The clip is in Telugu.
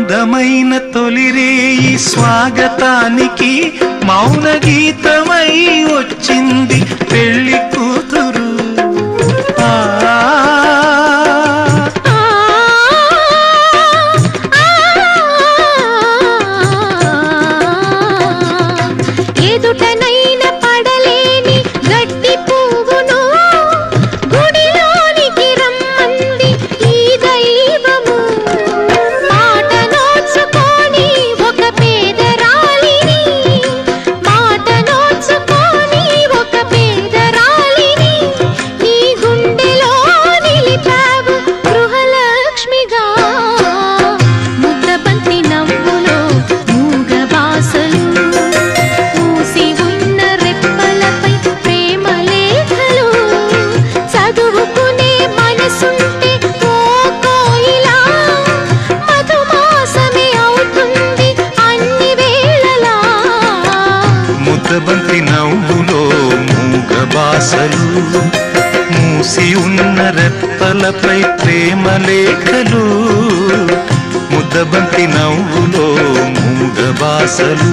అందమైన తొలిరేయి స్వాగతానికి మౌన గీతమై వచ్చింది పెళ్లి కూతురు. ముద్దబంతి నవ్వులో మూగ బాసలు, మూసి ఉన్న రెప్పలపై ప్రేమ లేఖలు. ముద్దబంతి నవ్వులో మూగ బాసలు.